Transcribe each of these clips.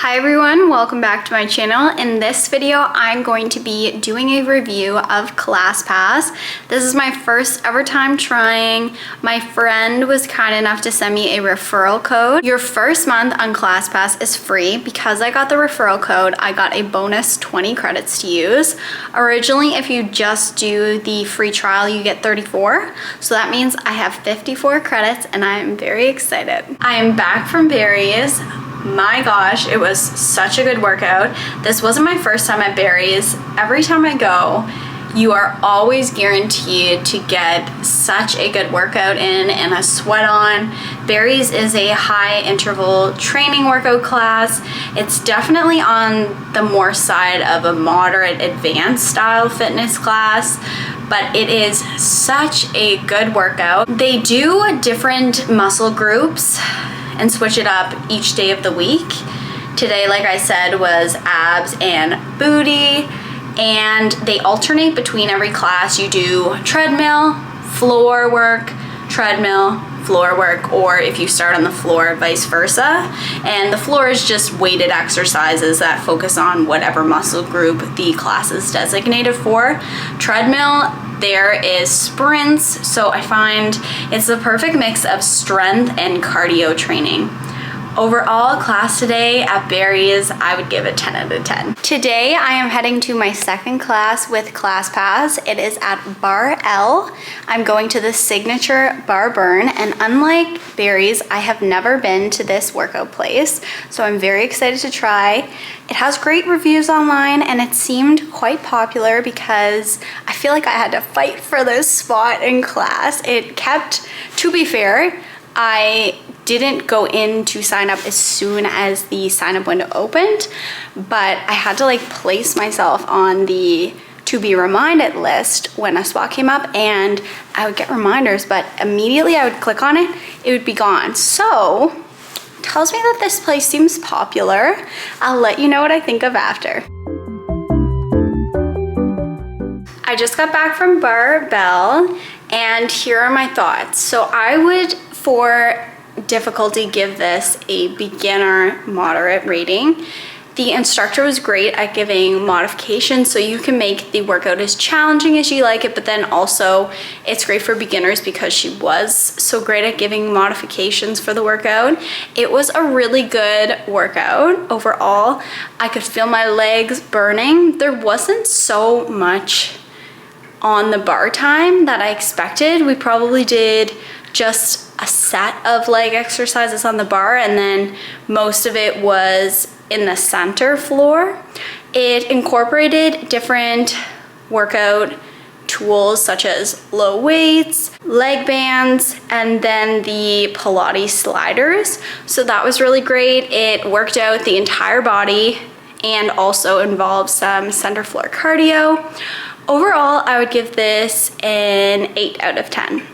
Hi everyone, welcome back to my channel. In this video, I'm going to be doing a review of ClassPass. This is my first ever time trying. My friend was kind enough to send me a referral code. Your first month on ClassPass is free. Because I got the referral code, I got a bonus 20 credits to use. Originally, if you just do the free trial, you get 34. So that means I have 54 credits and I am very excited. I am back from Barry's. My gosh, it was such a good workout. This wasn't my first time at Barry's. Every time I go, you are always guaranteed to get such a good workout in and a sweat on. Barry's is a high interval training workout class. It's definitely on the more side of a moderate advanced style fitness class, but it is such a good workout. They do different muscle groups and switch it up each day of the week. Today, like I said, was abs and booty, and they alternate between every class. You do treadmill, floor work, treadmill, floor work, or if you start on the floor, vice versa. And the floor is just weighted exercises that focus on whatever muscle group the class is designated for. Treadmill, there is sprints, so I find it's the perfect mix of strength and cardio training. Overall, class today at Barry's, I would give it 10 out of 10. Today, I am heading to my second class with ClassPass. It is at Bar L. I'm going to the signature bar burn, and unlike Barry's, I have never been to this workout place, so I'm very excited to try. It has great reviews online, and it seemed quite popular because I feel like I had to fight for this spot in class. It kept, to be fair, I didn't go in to sign up as soon as the sign up window opened, but I had to like place myself on the to be reminded list when a spot came up, and I would get reminders, but immediately I would click on it, it would be gone. So tells me that this place seems popular. I'll let you know what I think of after. I just got back from Bar Bell, and here are my thoughts. So I would, for difficulty, give this a beginner moderate rating. The instructor was great at giving modifications, so you can make the workout as challenging as you like it, but then also it's great for beginners because she was so great at giving modifications for the workout. It was a really good workout overall. I could feel my legs burning. There wasn't so much on the bar time that I expected. We probably did just a set of leg exercises on the bar, and then most of it was in the center floor. It incorporated different workout tools such as low weights, leg bands, and then the Pilates sliders. So that was really great. It worked out the entire body and also involved some center floor cardio. Overall, I would give this an 8 out of 10.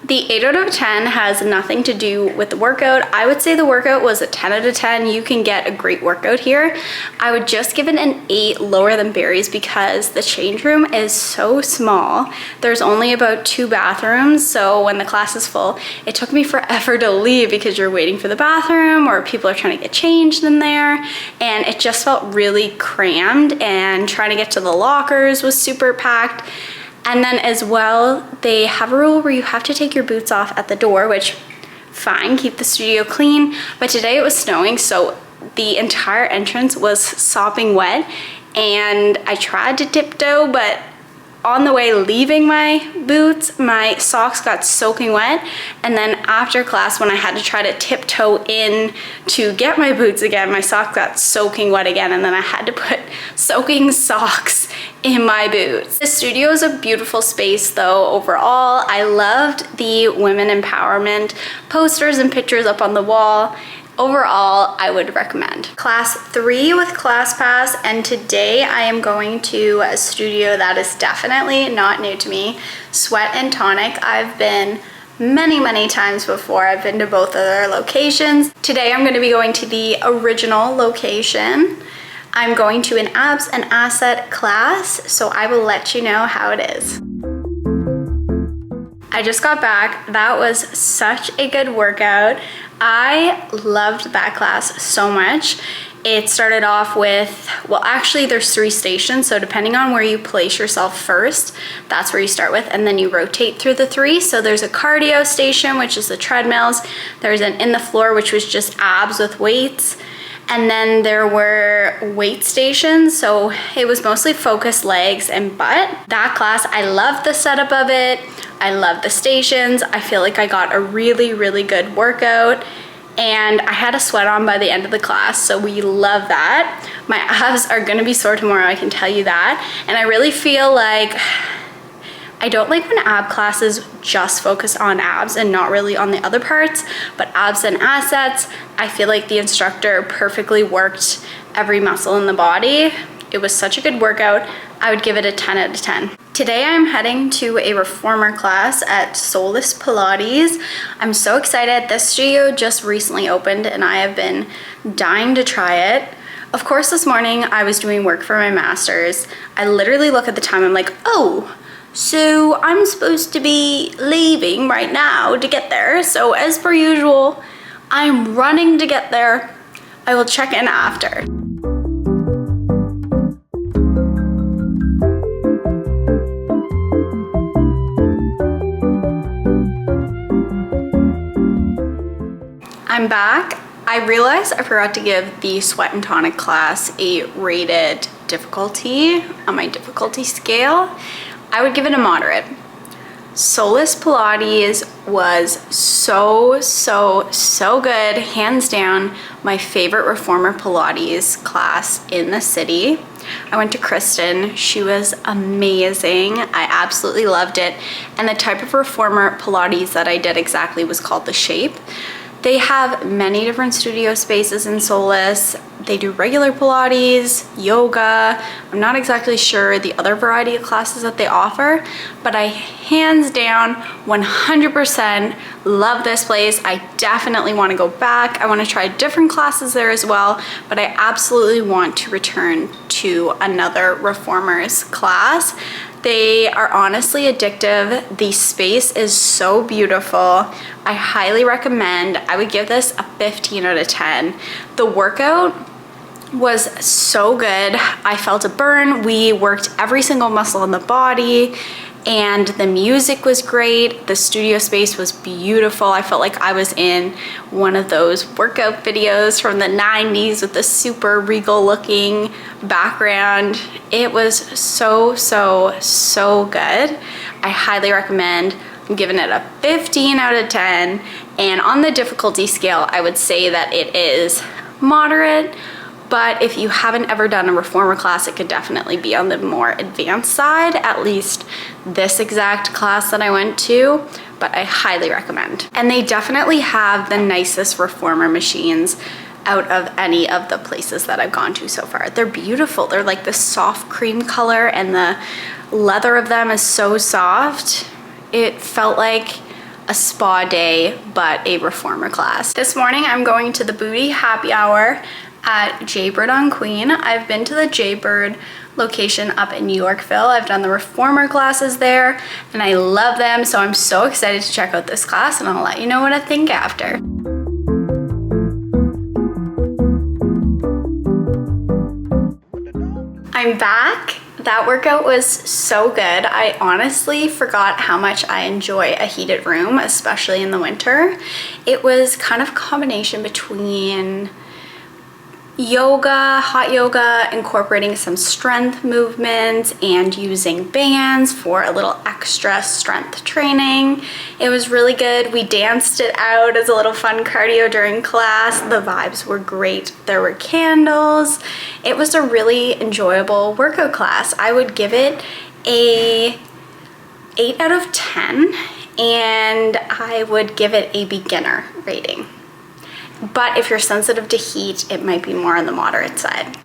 The 8 out of 10 has nothing to do with the workout. I would say the workout was a 10 out of 10. You can get a great workout here. I would just give it an 8 lower than Barry's because the change room is so small. There's only about 2 bathrooms, so when the class is full, it took me forever to leave because you're waiting for the bathroom or people are trying to get changed in there, and it just felt really crammed, and trying to get to the lockers was super packed. And then as well, they have a rule where you have to take your boots off at the door, which fine, keep the studio clean. But today it was snowing, so the entire entrance was sopping wet, and I tried to tiptoe, but on the way leaving my boots, my socks got soaking wet. And then after class, when I had to try to tiptoe in to get my boots again, my socks got soaking wet again, and then I had to put soaking socks in my boots. The studio is a beautiful space though overall. I loved the women empowerment posters and pictures up on the wall. Overall, I would recommend. Class 3 with ClassPass, and today I am going to a studio that is definitely not new to me, Sweat and Tonic. I've been many times before. I've been to both of their locations. Today I'm going to be going to the original location. I'm going to an abs and asset class, so I will let you know how it is. I just got back. That was such a good workout. I loved that class so much. It started off with, well, actually there's 3 stations, so depending on where you place yourself first, that's where you start with, and then you rotate through the 3. So there's a cardio station, which is the treadmills. There's an in the floor, which was just abs with weights. And then there were weight stations, so it was mostly focused legs and butt. That class, I loved the setup of it. I loved the stations. I feel like I got a really, really good workout. And I had a sweat on by the end of the class, so we love that. My abs are gonna be sore tomorrow, I can tell you that. And I really feel like, I don't like when ab classes just focus on abs and not really on the other parts, but abs and assets, I feel like the instructor perfectly worked every muscle in the body. It was such a good workout. I would give it a 10 out of 10. Today I'm heading to a reformer class at Soulless Pilates. I'm so excited. This studio just recently opened and I have been dying to try it. Of course, this morning I was doing work for my master's. I literally look at the time, I'm like, oh, so I'm supposed to be leaving right now to get there. So as per usual, I'm running to get there. I will check in after. I'm back. I realized I forgot to give the sweat and tonic class a rated difficulty on my difficulty scale. I would give it a moderate. Soulless Pilates was so good. Hands down, my favorite reformer Pilates class in the city. I went to Kristen. She was amazing. I absolutely loved it. And the type of reformer Pilates that I did exactly was called The Shape. They have many different studio spaces in Soulless. They do regular Pilates, yoga. I'm not exactly sure the other variety of classes that they offer, but I hands down 100% love this place. I definitely want to go back. I want to try different classes there as well, but I absolutely want to return to another reformers class. They are honestly addictive. The space is so beautiful. I highly recommend. I would give this a 15 out of 10. The workout was so good. I felt a burn. We worked every single muscle in the body and the music was great. The studio space was beautiful. I felt like I was in one of those workout videos from the 90s with the super regal looking background. It was so good. I highly recommend. I'm giving it a 15 out of 10. And on the difficulty scale, I would say that it is moderate. But if you haven't ever done a reformer class, it could definitely be on the more advanced side, at least this exact class that I went to, but I highly recommend. And they definitely have the nicest reformer machines out of any of the places that I've gone to so far. They're beautiful. They're like this soft cream color and the leather of them is so soft. It felt like a spa day, but a reformer class. This morning I'm going to the booty happy hour at Jaybird on Queen. I've been to the Jbird location up in Yorkville. I've done the reformer classes there and I love them, so I'm so excited to check out this class and I'll let you know what I think after. I'm back. That workout was so good. I honestly forgot how much I enjoy a heated room, especially in the winter. It was kind of a combination between yoga, hot yoga, incorporating some strength movements and using bands for a little extra strength training. It was really good. We danced it out as a little fun cardio during class. The vibes were great. There were candles. It was a really enjoyable workout class. I would give it a 8 out of 10 and I would give it a beginner rating. But if you're sensitive to heat, it might be more on the moderate side.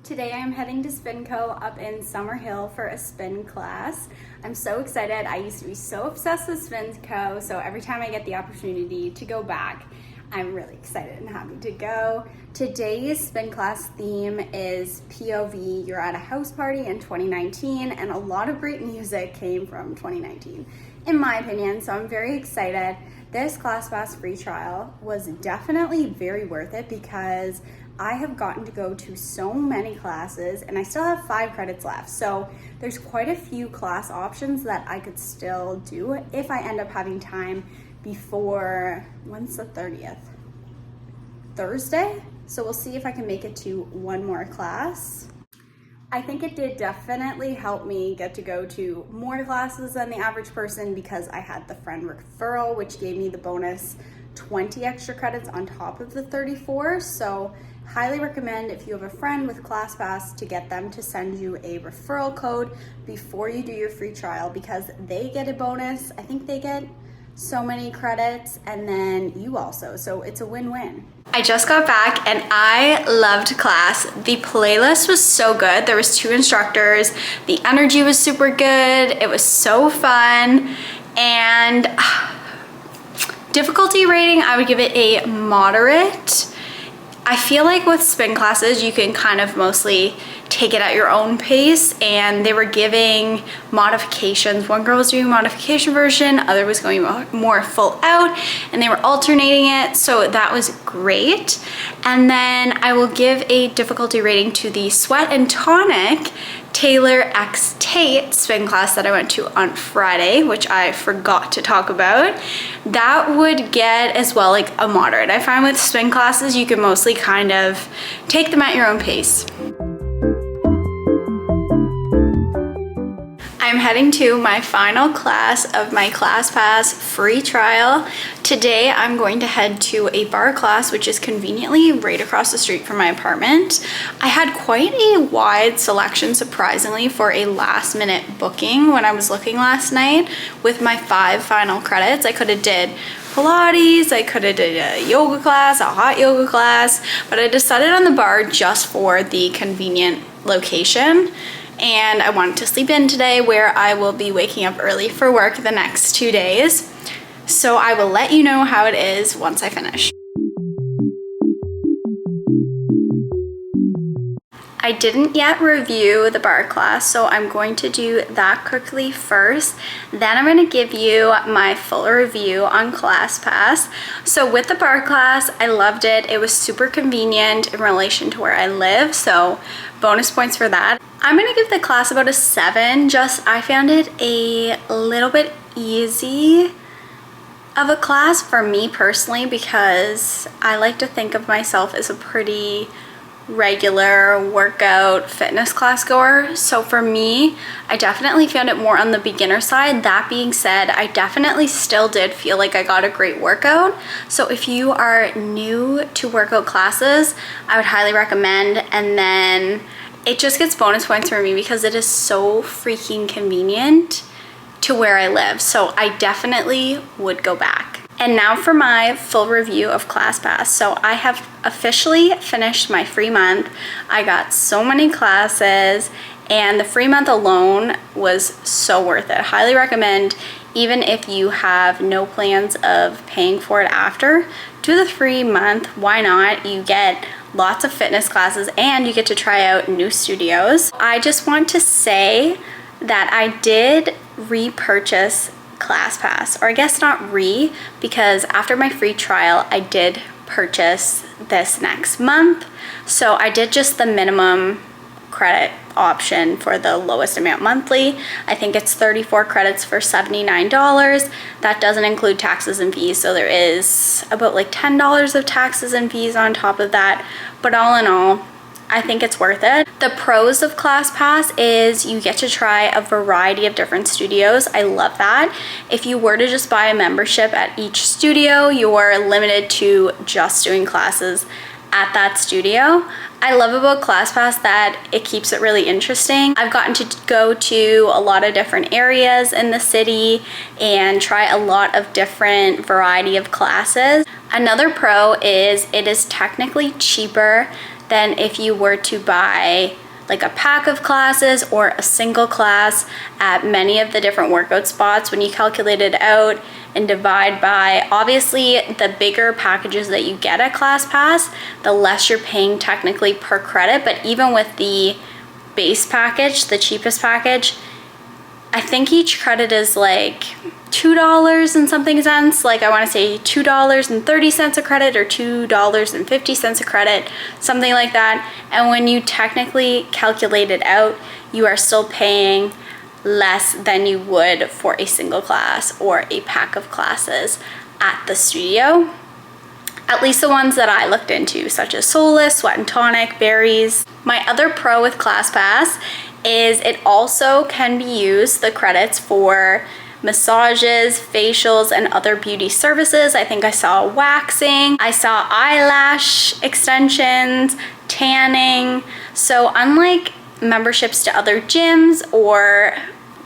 Today I'm heading to Spinco up in Summerhill for a spin class. I'm so excited. I used to be so obsessed with Spinco, so every time I get the opportunity to go back, I'm really excited and happy to go. Today's spin class theme is POV, you're at a house party in 2019, and a lot of great music came from 2019, in my opinion, so I'm very excited. This ClassPass free trial was definitely very worth it because I have gotten to go to so many classes and I still have 5 credits left. So there's quite a few class options that I could still do if I end up having time before, when's the 30th? Thursday? So we'll see if I can make it to one more class. I think it did definitely help me get to go to more classes than the average person because I had the friend referral, which gave me the bonus 20 extra credits on top of the 34. So highly recommend if you have a friend with ClassPass to get them to send you a referral code before you do your free trial because they get a bonus. I think they get so many credits and then you also, so it's a win-win. I just got back and I loved class. The playlist was so good. There was 2 instructors. The energy was super good. It was so fun. And difficulty rating, I would give it a moderate. I feel like with spin classes, you can kind of mostly take it at your own pace, and they were giving modifications. One girl was doing modification version, other was going more full out, and they were alternating it, so that was great. And then I will give a difficulty rating to the Sweat and Tonic Taylor X Tate spin class that I went to on Friday, which I forgot to talk about. That would get as well like a moderate. I find with spin classes, you can mostly kind of take them at your own pace. I'm heading to my final class of my ClassPass free trial. Today I'm going to head to a bar class, which is conveniently right across the street from my apartment. I had quite a wide selection, surprisingly, for a last minute booking when I was looking last night with my 5 final credits. I could have did Pilates, I could have did a yoga class, a hot yoga class, but I decided on the bar just for the convenient location. And I wanted to sleep in today where I will be waking up early for work the next 2 days. So I will let you know how it is once I finish. I didn't yet review the bar class, so I'm going to do that quickly first. Then I'm going to give you my full review on ClassPass. So with the bar class, I loved it. It was super convenient in relation to where I live, so bonus points for that. I'm going to give the class about a 7. Just I found it a little bit easy of a class for me personally because I like to think of myself as a pretty regular workout fitness class goer. So for me, I definitely found it more on the beginner side. That being said, I definitely still did feel like I got a great workout. So if you are new to workout classes, I would highly recommend. And then it just gets bonus points for me because it is so freaking convenient to where I live. So I definitely would go back. And now for my full review of ClassPass. So I have officially finished my free month. I got so many classes and the free month alone was so worth it. Highly recommend, even if you have no plans of paying for it after, do the free month. Why not? You get lots of fitness classes and you get to try out new studios. I just want to say that I did repurchase ClassPass, or I guess not because after my free trial I did purchase this next month. So I did just the minimum credit option for the lowest amount monthly. I think it's 34 credits for $79. That doesn't include taxes and fees, so there is about like $10 of taxes and fees on top of that, but all in all, I think it's worth it. The pros of ClassPass is you get to try a variety of different studios. I love that. If you were to just buy a membership at each studio, you're limited to just doing classes at that studio. I love about ClassPass that it keeps it really interesting. I've gotten to go to a lot of different areas in the city and try a lot of different variety of classes. Another pro is it is technically cheaper than if you were to buy like a pack of classes or a single class at many of the different workout spots. When you calculate it out and divide by, obviously the bigger packages that you get at ClassPass, the less you're paying technically per credit. But even with the base package, the cheapest package, I think each credit is like $2 and something cents, like I want to say $2.30 a credit or $2.50 a credit, something like that. And when you technically calculate it out, you are still paying less than you would for a single class or a pack of classes at the studio. At least the ones that I looked into, such as Soulless, Sweat and Tonic, Berries. My other pro with ClassPass is it also can be used, the credits, for massages, facials, and other beauty services. I think I saw waxing, I saw eyelash extensions, tanning. So unlike memberships to other gyms or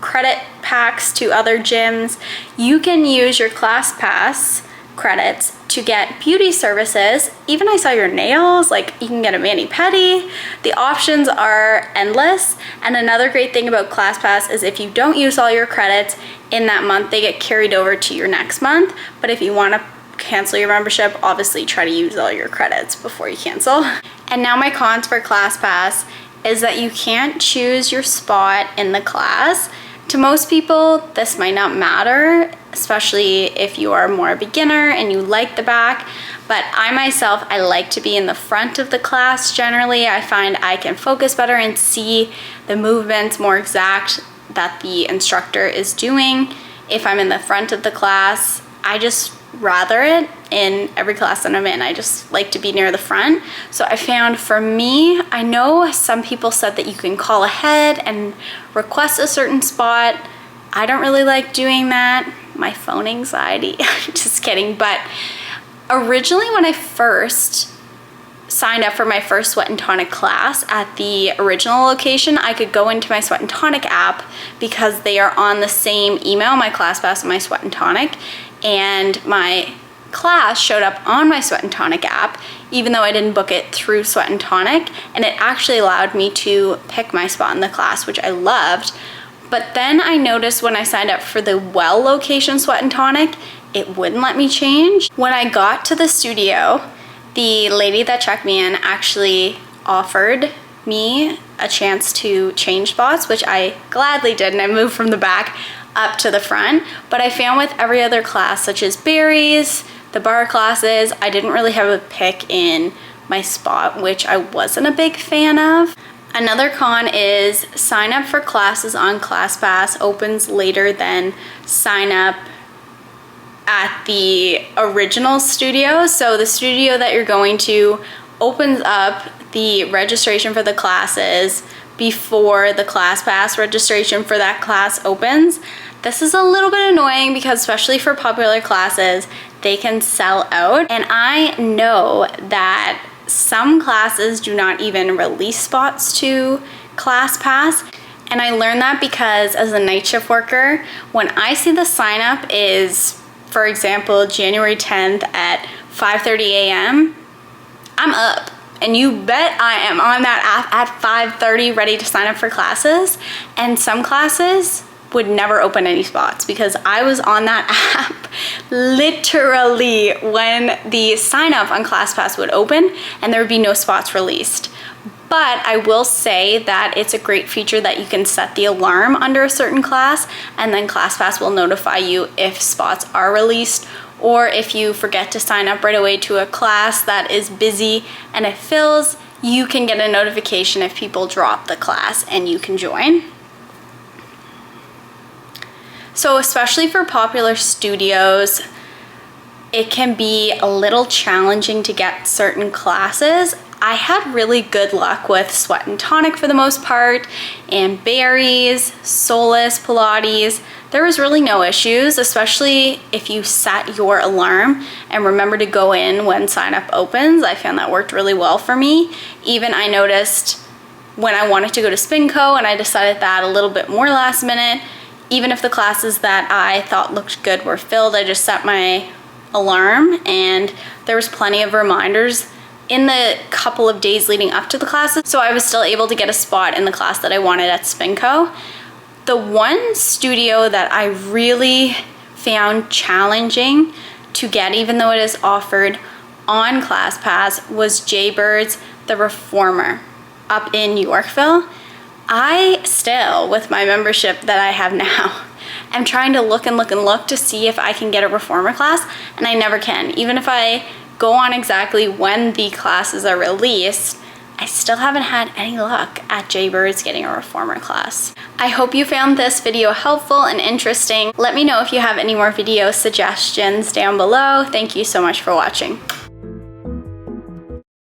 credit packs to other gyms, you can use your ClassPass credits to get beauty services. Even I saw your nails, like you can get a mani-pedi. The options are endless. And another great thing about ClassPass is if you don't use all your credits in that month, they get carried over to your next month. But if you want to cancel your membership, obviously try to use all your credits before you cancel. And now my cons for ClassPass is that you can't choose your spot in the class. To most people, this might not matter, especially if you are more a beginner and you like the back. But I myself, I like to be in the front of the class. Generally, I find I can focus better and see the movements more exact that the instructor is doing. If I'm in the front of the class, I just rather it in every class that I'm in. I just like to be near the front. So I found for me, I know some people said that you can call ahead and request a certain spot. I don't really like doing that. My phone anxiety, just kidding. But originally when I first signed up for my first Sweat and Tonic class at the original location, I could go into my Sweat and Tonic app because they are on the same email, my ClassPass and my Sweat and Tonic. And my class showed up on my Sweat and Tonic app, even though I didn't book it through Sweat and Tonic, and it actually allowed me to pick my spot in the class, which I loved. But then I noticed when I signed up for the Well location Sweat and Tonic, it wouldn't let me change. When I got to the studio, the lady that checked me in actually offered me a chance to change spots, which I gladly did, and I moved from the back up to the front. But I found with every other class, such as Berries, the bar classes, I didn't really have a pick in my spot, which I wasn't a big fan of. Another con is sign up for classes on ClassPass opens later than sign up at the original studio. So the studio that you're going to opens up the registration for the classes before the ClassPass registration for that class opens. This is a little bit annoying because especially for popular classes, they can sell out. And I know that some classes do not even release spots to ClassPass. And I learned that because as a night shift worker, when I see the sign up is, for example, January 10th at 5:30 a.m., I'm up. And you bet I am on that app at 5:30 ready to sign up for classes. And some classes would never open any spots because I was on that app literally when the sign up on ClassPass would open and there would be no spots released. But I will say that it's a great feature that you can set the alarm under a certain class and then ClassPass will notify you if spots are released, or if you forget to sign up right away to a class that is busy and it fills, you can get a notification if people drop the class and you can join. So especially for popular studios, it can be a little challenging to get certain classes. I had really good luck with Sweat and Tonic for the most part, and Berries, Soulless, Pilates. There was really no issues, especially if you set your alarm and remember to go in when sign up opens. I found that worked really well for me. Even I noticed when I wanted to go to Spinco and I decided that a little bit more last minute, even if the classes that I thought looked good were filled, I just set my alarm and there was plenty of reminders in the couple of days leading up to the classes. So I was still able to get a spot in the class that I wanted at Spinco. The one studio that I really found challenging to get, even though it is offered on ClassPass, was Jbird's The Reformer up in Yorkville. I still, with my membership that I have now, am trying to look and look and look to see if I can get a reformer class, and I never can. Even if I go on exactly when the classes are released, I still haven't had any luck at Jbird's getting a reformer class. I hope you found this video helpful and interesting. Let me know if you have any more video suggestions down below. Thank you so much for watching.